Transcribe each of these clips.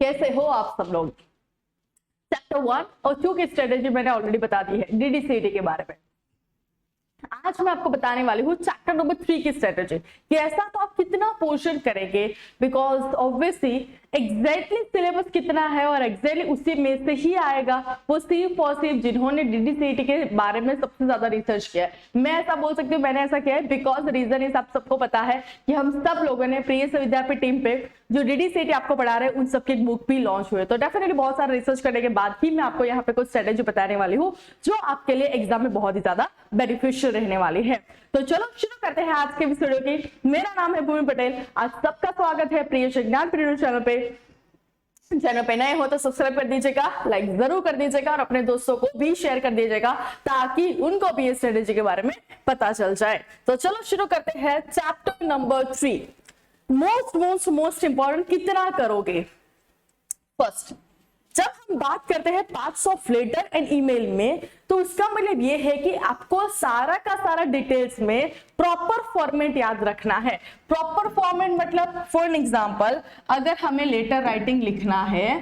कैसे हो आप सब लोग। चैप्टर 1 और 2 की स्ट्रेटेजी मैंने ऑलरेडी बता दी है डीडीसीटी के बारे में। आज मैं आपको बताने वाली हूँ चैप्टर नंबर 3 की स्ट्रेटेजी कि ऐसा तो आप कितना पोर्शन करेंगे, बिकॉज ऑब्वियसली एग्जैक्टली सिलेबस कितना है और एग्जैक्टली उसी में से ही आएगा वो सिर्फ और सिर्फ जिन्होंने डीडीसीटी के बारे में सबसे ज्यादा रिसर्च किया है। मैं ऐसा बोल सकती हूँ मैंने ऐसा किया है बिकॉज रीजन इज आप सबको पता है कि हम सब लोगों ने प्रिय विद्यापीठ टीम पे जो डीडीसीटी आपको पढ़ा रहे हैं उन सबके बुक भी लॉन्च हुए, तो डेफिनेटली बहुत सारा रिसर्च करने के बाद ही मैं आपको यहाँ पे कुछ स्ट्रेटेजी बताने वाली हूँ जो आपके लिए एग्जाम में बहुत ही ज्यादा बेनिफिशियल रहने वाली है। तो चलो शुरू करते हैं आज के इस वीडियो की। मेरा नाम है भूमि पटेल। आज सबका स्वागत है प्रिय ज्ञान प्रिय चैनल पे। चैनल पे नए हो तो सब्सक्राइब कर दीजिएगा, लाइक जरूर कर दीजिएगा और अपने दोस्तों को भी शेयर कर दीजिएगा ताकि उनको भी इस स्ट्रेटेजी के बारे में पता चल जाए। तो चलो शुरू करते हैं चैप्टर नंबर 3। मोस्ट इंपॉर्टेंट कितना करोगे। फर्स्ट, जब हम बात करते हैं parts of letter and email में, तो उसका मतलब ये है कि आपको सारा का सारा डिटेल्स में प्रॉपर फॉर्मेट याद रखना है। प्रॉपर फॉर्मेट मतलब फॉर एग्जांपल अगर हमें लेटर राइटिंग लिखना है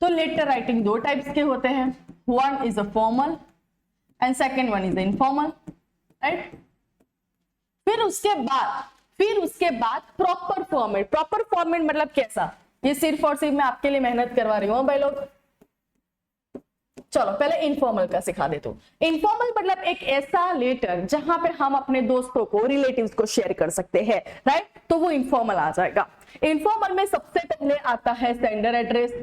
तो लेटर राइटिंग दो टाइप्स के होते हैं, one is a formal and second one is informal, right. फिर उसके बाद प्रॉपर फॉर्मेट। प्रॉपर फॉर्मेट मतलब कैसा, ये सिर्फ और सिर्फ मैं आपके लिए मेहनत करवा रही हूँ भाई लोग। चलो पहले इनफॉर्मल का सिखा देता हूँ। इनफॉर्मल मतलब एक ऐसा लेटर जहां पे हम अपने दोस्तों को, रिलेटिव्स को शेयर कर सकते हैं, राइट, तो वो इनफॉर्मल आ जाएगा। इनफॉर्मल में सबसे पहले आता है सेंडर एड्रेस,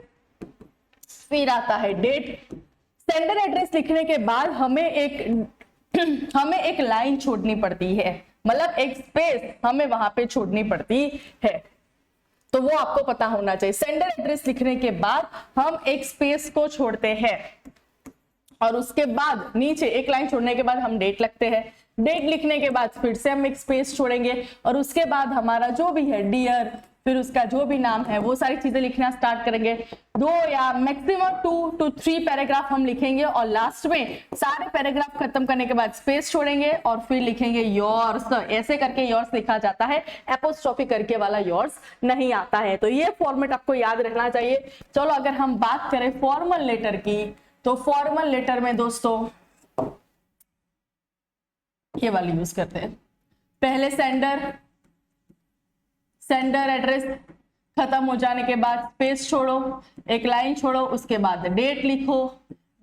फिर आता है डेट। सेंडर एड्रेस लिखने के बाद हमें एक लाइन छोड़नी पड़ती है, मतलब एक स्पेस हमें वहां पे छोड़नी पड़ती है, तो वो आपको पता होना चाहिए। सेंडर एड्रेस लिखने के बाद हम एक स्पेस को छोड़ते हैं और उसके बाद नीचे एक लाइन छोड़ने के बाद हम डेट लिखते हैं। डेट लिखने के बाद फिर से हम एक स्पेस छोड़ेंगे और उसके बाद हमारा जो भी है डियर, फिर उसका जो भी नाम है वो सारी चीजें लिखना स्टार्ट करेंगे। 2 या मैक्सिमम 2 to 3 पैराग्राफ हम लिखेंगे और लास्ट में सारे पैराग्राफ खत्म करने के बाद स्पेस छोड़ेंगे और फिर लिखेंगे योर्स। ऐसे करके योर्स लिखा जाता है, एपोस्ट्रोफी करके वाला योर्स नहीं आता है। तो ये फॉर्मेट आपको याद रखना चाहिए। चलो अगर हम बात करें फॉर्मल लेटर की, तो फॉर्मल लेटर में दोस्तों ये वाली यूज करते हैं। पहले सेंडर एड्रेस खत्म हो जाने के बाद स्पेस छोड़ो, एक लाइन छोड़ो, उसके बाद डेट लिखो।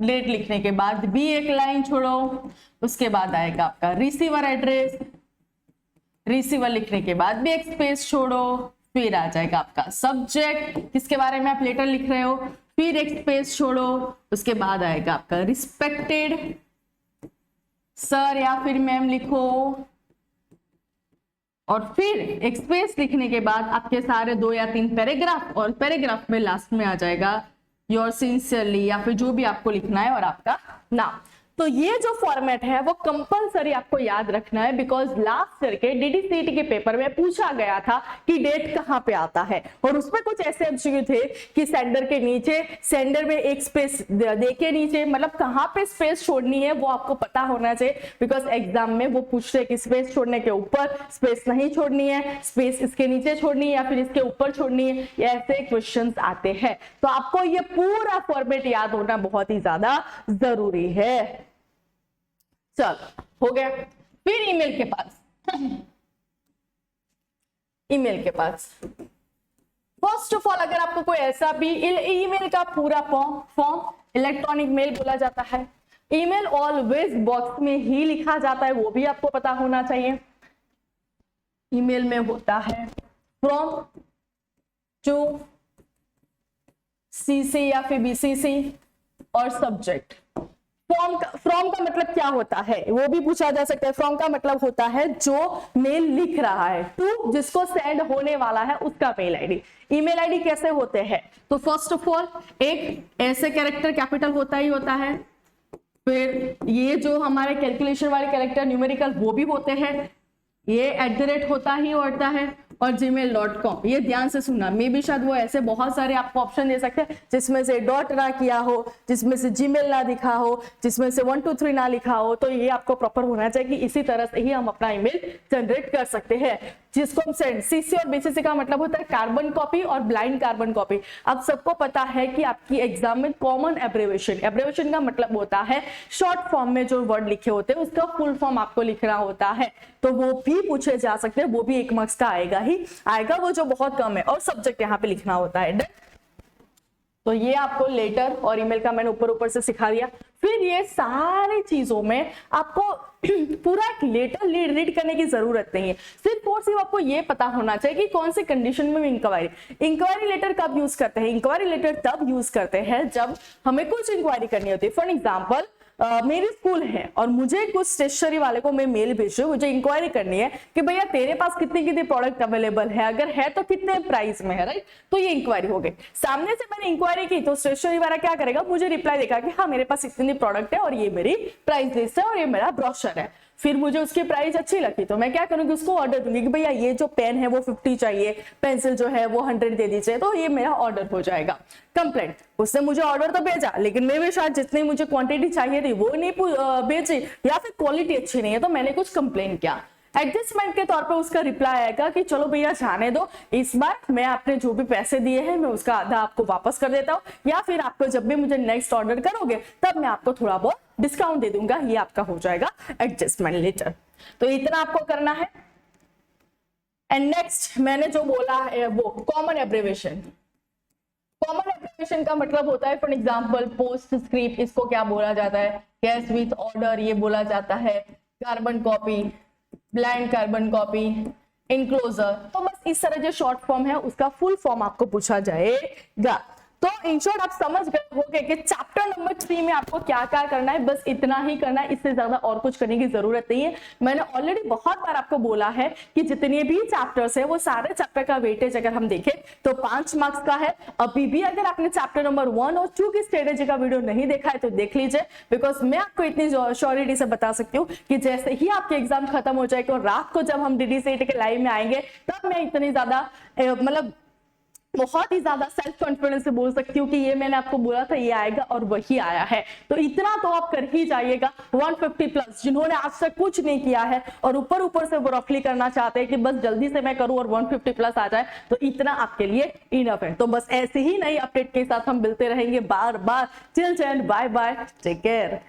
डेट लिखने के बाद भी एक लाइन छोड़ो, उसके बाद आएगा आपका रिसीवर एड्रेस। रिसीवर लिखने के बाद भी एक स्पेस छोड़ो, फिर आ जाएगा आपका सब्जेक्ट किसके बारे में आप लेटर लिख रहे हो, फिर एक स्पेस छोड़ो, उसके बाद आएगा आपका रिस्पेक्टेड सर या फिर मैम लिखो और फिर एक स्पेस लिखने के बाद आपके सारे 2 या 3 पैराग्राफ और पैराग्राफ में लास्ट में आ जाएगा योर सिंसियरली या फिर जो भी आपको लिखना है और आपका नाम। तो ये जो फॉर्मेट है वो कंपलसरी आपको याद रखना है बिकॉज लास्ट ईयर के डीडीसीटी के पेपर में पूछा गया था कि डेट कहाँ पे आता है और उसमें कुछ ऐसे एमसीक्यू थे कि सेंडर के नीचे, सेंडर में एक स्पेस देके नीचे, मतलब कहाँ पे स्पेस छोड़नी है वो आपको पता होना चाहिए बिकॉज एग्जाम में वो पूछते हैं कि स्पेस छोड़ने के ऊपर स्पेस नहीं छोड़नी है, स्पेस इसके नीचे छोड़नी है या फिर इसके ऊपर छोड़नी है, ऐसे क्वेश्चंस आते हैं। तो आपको ये पूरा फॉर्मेट याद होना बहुत ही ज्यादा जरूरी है। चलो हो गया। फिर ईमेल के पास फर्स्ट ऑफ ऑल अगर आपको कोई ऐसा भी ईमेल का पूरा फॉर्म इलेक्ट्रॉनिक मेल बोला जाता है। ईमेल ऑलवेज बॉक्स में ही लिखा जाता है, वो भी आपको पता होना चाहिए। ईमेल में होता है फ्रॉम टू, सीसी या फिर बीसीसी और सब्जेक्ट। फ्रॉम का मतलब क्या होता है वो भी पूछा जा सकता है। फ्रॉम का मतलब होता है जो मेल लिख रहा है, टू जिसको सेंड होने वाला है उसका मेल आईडी। ईमेल आईडी कैसे होते हैं, तो फर्स्ट ऑफ ऑल एक ऐसे कैरेक्टर कैपिटल होता ही होता है, फिर ये जो हमारे कैलकुलेशन वाले कैरेक्टर न्यूमेरिकल वो भी होते हैं, ये @ होता ही होता है और gmail.com। ये ध्यान से सुनना, मे भी शायद वो ऐसे बहुत सारे आपको ऑप्शन दे सकते हैं जिसमें से डॉट ना किया हो, जिसमें से जीमेल ना दिखा हो, जिसमें से 1 2 3 ना लिखा हो। तो ये आपको प्रॉपर होना चाहिए कि इसी तरह से ही हम अपना ईमेल जनरेट कर सकते हैं, जिसको हम सेंड। सीसी और बीसीसी का मतलब होता है कार्बन कॉपी और ब्लाइंड कार्बन कॉपी। अब सबको पता है कि आपकी एग्जाम में कॉमन एब्रिविएशन, एब्रिविएशन का मतलब होता है शॉर्ट फॉर्म में जो वर्ड लिखे होते हैं उसका फुल फॉर्म आपको लिखना होता है, तो वो भी पूछे जा सकते हैं, वो भी 1 मार्क्स का आएगा ही आएगा, वो जो बहुत कम है। और सब्जेक्ट यहाँ पे लिखना होता है। तो ये आपको लेटर और ईमेल का मैंने ऊपर से सिखा दिया। फिर ये सारी चीजों में आपको पूरा एक लेटर रीड करने की जरूरत नहीं है, सिर्फ और सिर्फ आपको ये पता होना चाहिए कि कौन से कंडीशन में इंक्वायरी लेटर कब यूज करते हैं। इंक्वायरी लेटर तब यूज करते हैं जब हमें कुछ इंक्वायरी करनी होती है। फॉर एग्जाम्पल मेरी स्कूल है और मुझे कुछ स्टेशनरी वाले को मैं मेल भेज रही हूँ, मुझे इंक्वायरी करनी है कि भैया तेरे पास कितने कितने प्रोडक्ट अवेलेबल है, अगर है तो कितने प्राइस में है, राइट। तो ये इंक्वायरी हो गई। सामने से मैंने इंक्वायरी की तो स्टेशनरी वाला क्या करेगा, मुझे रिप्लाई देगा कि हाँ मेरे पास इतने प्रोडक्ट है और ये मेरी प्राइस लिस्ट है और ये मेरा ब्रोशर है। फिर मुझे उसकी प्राइस अच्छी लगी तो मैं क्या करूंगी, उसको ऑर्डर दूंगी कि भैया ये जो पेन है वो 50 चाहिए, पेंसिल जो है वो 100 दे दीजिए, तो ये मेरा ऑर्डर हो जाएगा। कंप्लेंट, उसने मुझे ऑर्डर तो भेजा लेकिन मैं भी शायद जितनी मुझे क्वांटिटी चाहिए थी वो नहीं भेजी, या फिर क्वालिटी अच्छी नहीं है तो मैंने कुछ कंप्लेन किया। एडजस्टमेंट के तौर पे उसका रिप्लाई आएगा कि चलो भैया जाने दो, इस बार मैं आपने जो भी पैसे दिए हैं मैं उसका आधा आपको वापस कर देता हूँ, या फिर आपको जब भी मुझे नेक्स्ट ऑर्डर करोगे तब मैं आपको थोड़ा बहुत डिस्काउंट दे दूंगा। ये आपका हो जाएगा एडजस्टमेंट लेटर। तो इतना आपको करना है। एंड नेक्स्ट मैंने जो बोला है वो कॉमन एब्रिविएशन। कॉमन एब्रिविएशन का मतलब होता है फॉर एग्जांपल पोस्ट स्क्रिप्ट, इसको क्या बोला जाता है, कैश विथ ऑर्डर ये बोला जाता है, carbon copy, blind carbon copy, enclosure. तो बस इस तरह जो शॉर्ट फॉर्म है उसका फुल फॉर्म आपको पूछा जाएगा। तो इन शॉर्ट आप समझ गए होंगे कि चैप्टर नंबर 3 में आपको क्या क्या करना है, बस इतना ही करना है, इससे ज्यादा और कुछ करने की जरूरत नहीं है। मैंने ऑलरेडी बहुत बार आपको बोला है कि जितने भी चैप्टर्स है वो सारे चैप्टर का वेटेज अगर हम देखें तो 5 मार्क्स का है। अभी भी अगर आपने चैप्टर नंबर 1 और 2 की स्ट्रेटेजी का वीडियो नहीं देखा है तो देख लीजिए, बिकॉज मैं आपको इतनी श्योरिटी से बता सकती हूँ कि जैसे ही आपके एग्जाम खत्म हो जाएगा और रात को जब हम DDCET के लाइव में आएंगे तब मैं इतनी ज्यादा मतलब बहुत ही ज्यादा सेल्फ कॉन्फिडेंस से बोल सकती हूँ कि ये मैंने आपको बोला था ये आएगा और वही आया है। तो इतना तो आप कर ही जाइएगा। 150 प्लस जिन्होंने आज तक कुछ नहीं किया है और ऊपर से वो रफली करना चाहते हैं कि बस जल्दी से मैं करूं और 150 प्लस आ जाए, तो इतना आपके लिए इनफ है। तो बस ऐसे ही नई अपडेट के साथ हम मिलते रहेंगे बार बार। Till then bye bye, take care.